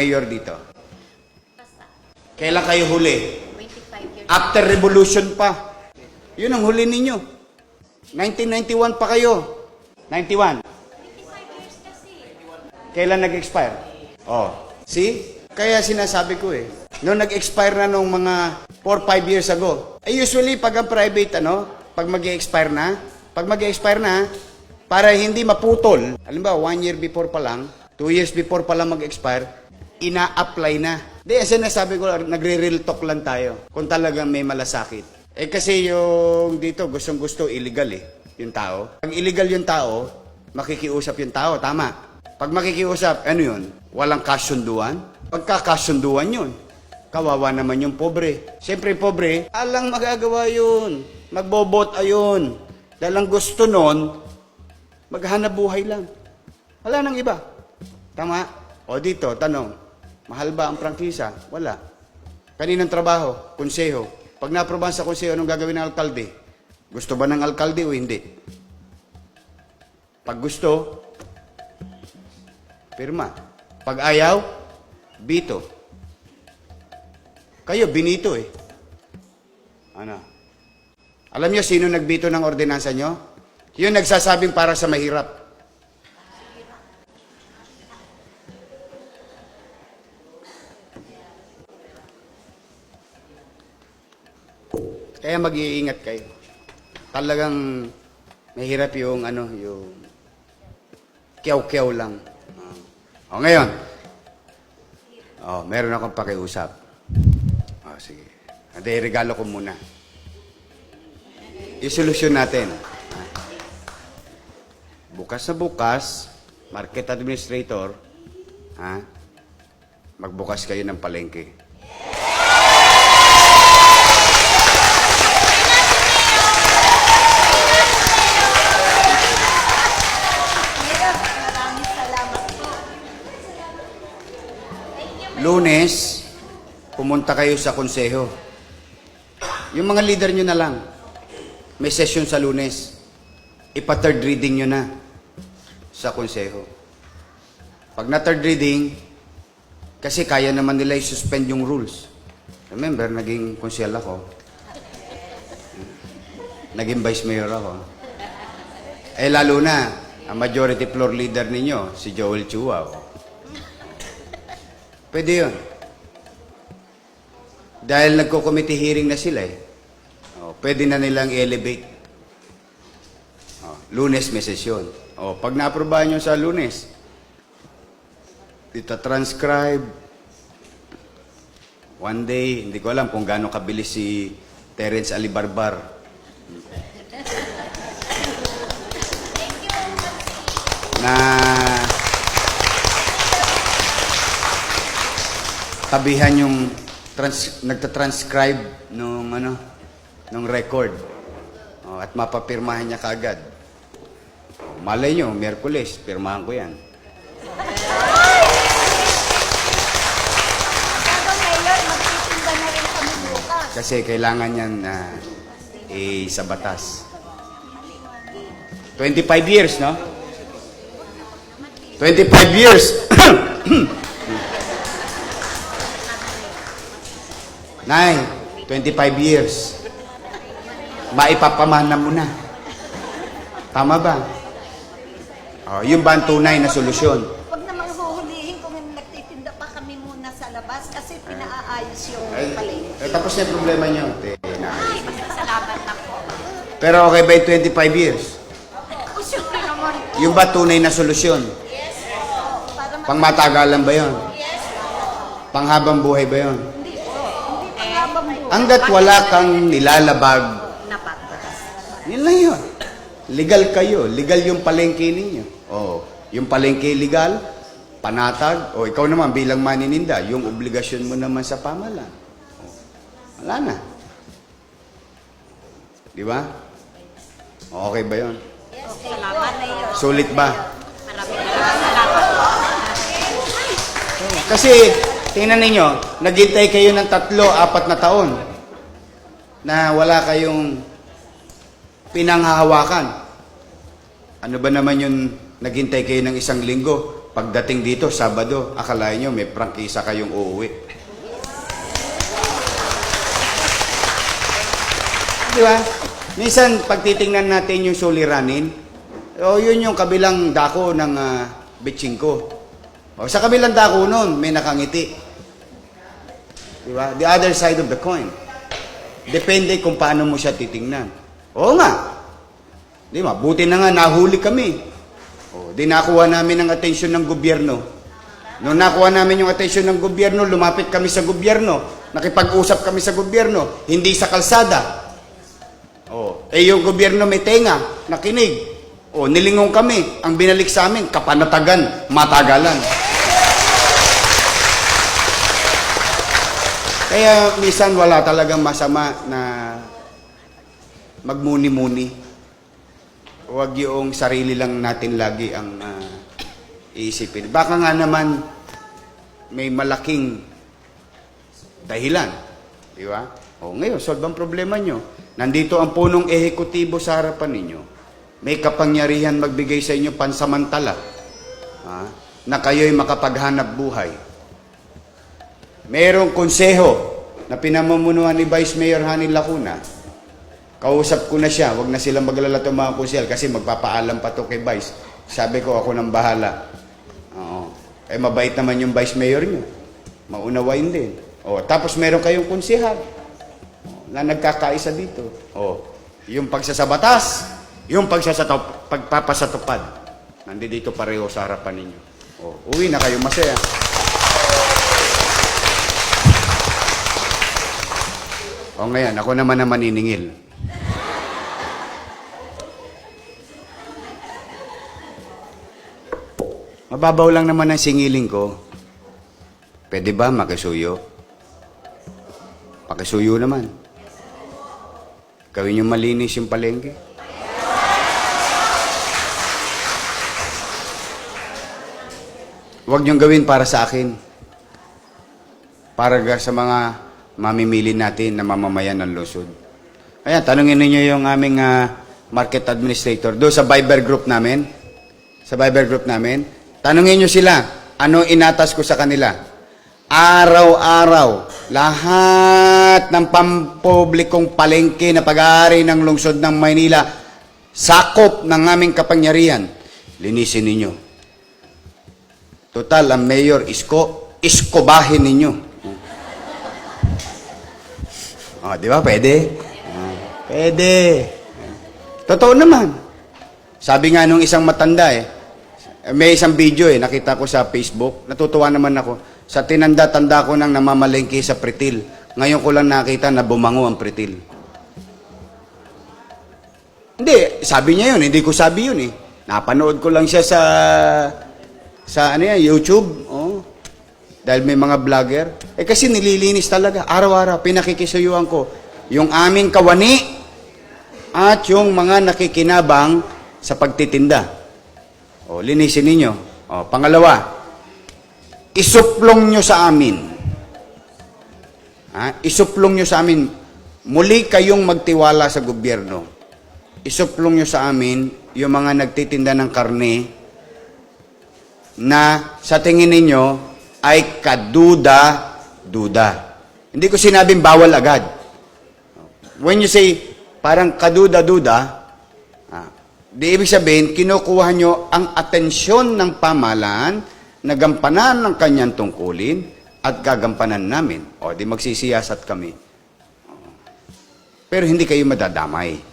mayor dito? Kailan kayo huli? 25 years. After revolution pa. Yun ang huli ninyo. 1991 pa kayo. 91. 25 years kasi. Kailan nag-expire? Oh. See? Kaya sinasabi ko eh. Noong nag-expire na nung mga 4-5 years ago. Usually pag ang private, pag mag-expire na, para hindi maputol, halimbawa 1 year before pa lang, 2 years before pa lang mag-expire, ina-apply na. Di, sinasabi ko, nagre-real talk lang tayo kung talagang may malasakit. Kasi yung dito, gustong-gusto, illegal yung tao. Pag illegal yung tao, makikiusap yung tao, tama. Pag makikiusap, ano yun? Walang kasunduan? Pagkakasunduan yun. Kawawa naman yung pobre. Siyempre, pobre, alang magagawa yun. Magbobot ayun. Dahil ang gusto nun, maghanap buhay lang. Wala nang iba. Tama? O dito, tanong, mahal ba ang prangkisa? Wala. Kaninang trabaho? Konseho. Pag naprobahan sa konseho, anong gagawin ng alkalde? Gusto ba ng alkalde o hindi? Pag gusto, pirma. Pag ayaw, bito. Kayo, binito Ano? Alam nyo sino nagbito ng ordinansa nyo? Yung nagsasabing para sa mahirap. Kaya mag-iingat kayo. Talagang mahirap yung yung kiyaw-kiyaw lang. Ngayon. Meron akong pakiusap. Sige. Hindi, regalo ko muna. Isolusyon natin. Bukas na bukas, market administrator, magbukas kayo ng palengke. Lunes, pumunta kayo sa konseho. Yung mga leader nyo na lang, may session sa Lunes. Ipa-third reading nyo na sa konseho. Pag na-third reading, kasi kaya naman nila i-suspend yung rules. Remember, naging konsyel ako. Naging vice mayor ako. Lalo na, ang majority floor leader ninyo, si Joel Chua. Pwede yun. Dahil nagko-committee hearing na sila pwede na nilang elevate. Lunes may sesyon. Pag na-aprobahan nyo sa Lunes, ita-transcribe. One day, hindi ko alam kung gaano kabilis si Terence Alibarbar. Na tabihan yung nagtatranscribe nung record. At mapapirmahan niya kaagad. Malay nyo, Miyerkules, pirmahan ko yan. Magtitinda na rin kami bukas. Kasi kailangan yan sa batas. 25 years, no? 25 years! Nay, 25 years. Maipapamana mo na. Tama ba? Yung ba ang tunay na solusyon? Huwag namang huhulihin kung nagtitinda pa kami muna sa labas kasi pinaaayos yung palengke. Tapos na yung problema nyo. Ay, masasalamat ako. Pero okay ba yung 25 years? Siyempre naman po. Yung ba tunay na solusyon? Yes po. Pangmatagalan ba yun? Yes po. Panghabang buhay ba yun? Hindi po. Hindi pa habang buhay. Hanggat wala kang nilalabag, Napatas. yun lang yun. Legal kayo. Legal yung palengke ninyo. Yung palengke legal, panatag, ikaw naman bilang manininda, yung obligasyon mo naman sa pamahalaan. Wala na. Di ba? Okay ba yun? Yes, salamat na yun. Sulit ba? Maraming salamat po. Kasi, tingnan ninyo, naghintay kayo ng 3-4 na taon na wala kayong pinanghahawakan. Ano ba naman yung naghintay kayo ng 1 linggo Pagdating dito, Sabado, akalain nyo may prangkisa kayong uuwi. Di ba? Minsan, pag titingnan natin yung suliranin, yun yung kabilang dako ng bitching ko. Sa kabilang dako nun, may nakangiti. Di ba? The other side of the coin. Depende kung paano mo siya titingnan. Oo nga. Di ba? Buti na nga, nahuli kami. Di nakuha namin ang atensyon ng gobyerno. Nung nakuha namin yung atensyon ng gobyerno, lumapit kami sa gobyerno. Nakipag-usap kami sa gobyerno, hindi sa kalsada. Yung gobyerno may tenga, nakinig. Nilingong kami. Ang binalik sa amin, kapanatagan, matagalan. Kaya minsan wala talagang masama na magmuni-muni. Huwag yung sarili lang natin lagi ang iisipin. Baka nga naman may malaking dahilan. Di ba? Ngayon, solve ang problema nyo. Nandito ang punong ehekutibo sa harapan ninyo. May kapangyarihan magbigay sa inyo pansamantala na kayo'y makapaghanap buhay. Mayroong konseho na pinamumunuan ni Vice Mayor Hani Lacuna. Kausap ko na siya, wag na silang maglalato mga konsyel kasi magpapaalam pa to kay Vice. Sabi ko, ako nang bahala. Mabait naman yung Vice Mayor nyo. Maunawain din. Tapos meron kayong konsehal na nagkakaisa dito. Yung pagsasabatas, yung pagpapasatupad. Nandito pareho sa harapan ninyo. Uwi na kayo masaya. Ngayon, ako naman na maniningil. Mababaw lang naman ang singiling ko. Pwede ba makisuyo? Pakisuyo naman. Gawin yung malinis yung palengke. Huwag niyong gawin para sa akin. Para sa mga mamimili natin na mamamayan ng lungsod. Ayan, tanungin ninyo yung aming market administrator. Doon sa Viber group namin, tanungin nyo sila, ano inatas ko sa kanila. Araw-araw, lahat ng pampublikong palengke na pag-aari ng lungsod ng Maynila, sakop ng aming kapangyarihan, linisin ninyo. Total, ang mayor, iskobahin ninyo. Di ba? Pwede? Pwede. Totoo naman. Sabi nga nung isang matanda may isang video nakita ko sa Facebook, natutuwa naman ako. Sa tinanda-tanda ko nang namamalengke sa Pretil. Ngayon ko lang nakita na bumango ang Pretil. Hindi, sabi niya yun, hindi ko sabi yun Napanood ko lang siya sa YouTube. Dahil may mga vlogger. Kasi nililinis talaga. Araw-araw, pinakikisuyuan ko. Yung aming kawani at yung mga nakikinabang sa pagtitinda. Linisin ninyo. Pangalawa, isuplong nyo sa amin. Isuplong nyo sa amin. Muli kayong magtiwala sa gobyerno. Isuplong nyo sa amin yung mga nagtitinda ng karne na sa tingin ninyo ay kaduda-duda. Hindi ko sinabing bawal agad. When you say parang kaduda-duda, di ibig sabihin, kinukuha nyo ang atensyon ng pamahalaan na gampanan ng kanyang tungkulin at gagampanan namin. Di magsisiyasat kami. Pero hindi kayo madadamay.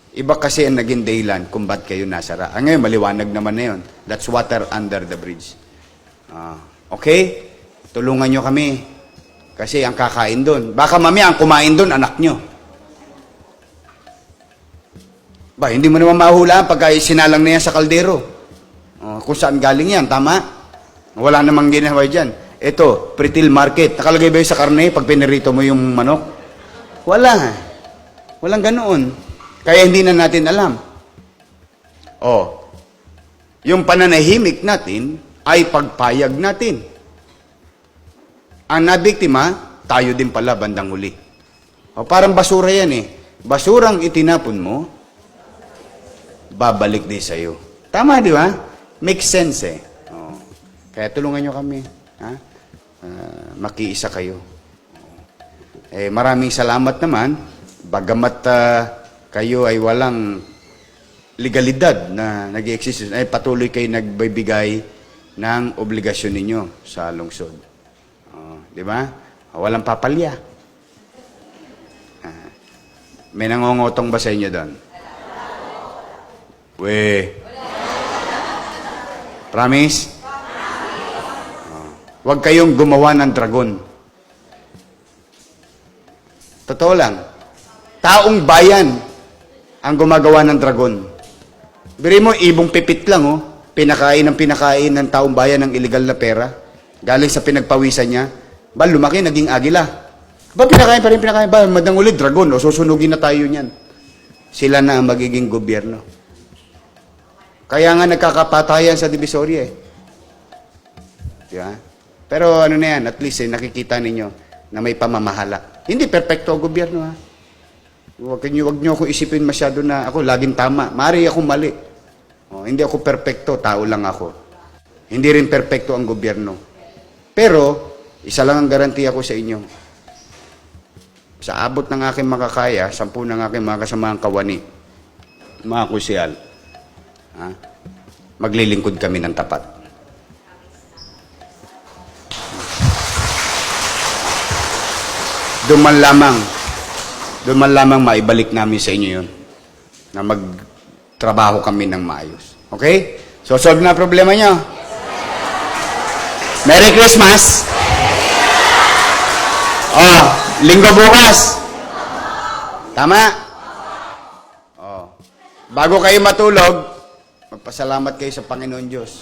Iba kasi ang naging dahilan kung ba't kayo nasara. Ngayon, maliwanag naman na yun. That's water under the bridge. Okay? Tulungan nyo kami. Kasi ang kakain doon. Baka mamaya ang kumain doon, anak nyo. Hindi mo naman mahulaan pagka sinalang na yan sa kaldero. Kung saan galing yan, tama? Wala namang ginawa dyan. Ito, Pretil Market. Nakalagay ba yun sa karne pag pinirito mo yung manok? Wala. Walang ganoon. Kaya hindi na natin alam. Yung pananahimik natin ay pagpayag natin. Ang nabiktima, tayo din pala bandang huli. Parang basura yan Basurang itinapon mo, babalik din sa'yo. Tama, di ba? Makes sense Kaya tulungan nyo kami. Ha? Makiisa kayo. Maraming salamat naman. Bagamat kayo ay walang legalidad na nag-exist, ay patuloy kayo nagbibigay ng obligasyon ninyo sa lungsod. Di ba? Walang papalya. May nangongotong ba sa inyo doon? Promise? Huwag kayong gumawa ng dragon. Totoo lang. Taong bayan ang gumagawa ng dragon. Biri mo, ibong pipit lang, oh. Pinakain ng taong bayan ng illegal na pera. Galing sa pinagpawisan niya. Ba, lumaki, naging agila. Ba, pinakain pa rin. Ba, madang ulit, dragon. O, susunugin na tayo niyan. Sila na ang magiging gobyerno. Kaya nga nagkakapatayan sa Divisoria, eh. Diba? Pero ano na yan, at least nakikita ninyo na may pamamahala. Hindi perfecto ang gobyerno, ha? Huwag nyo akong isipin masyado na ako laging tama. Maaari akong mali. Hindi ako perfecto, tao lang ako. Hindi rin perfecto ang gobyerno. Pero, isa lang ang garantiya ko sa inyo. Sa abot ng aking makakaya, 10 ng aking mga kasamahang kawani, mga kusyal, maglilingkod kami ng tapat. Doon man lamang maibalik namin sa inyo yun, na magtrabaho kami ng maayos. Okay? So, solve na problema nyo. Merry Christmas! Linggo bukas. Tama? Bago kayo matulog, magpasalamat kayo sa Panginoon Diyos.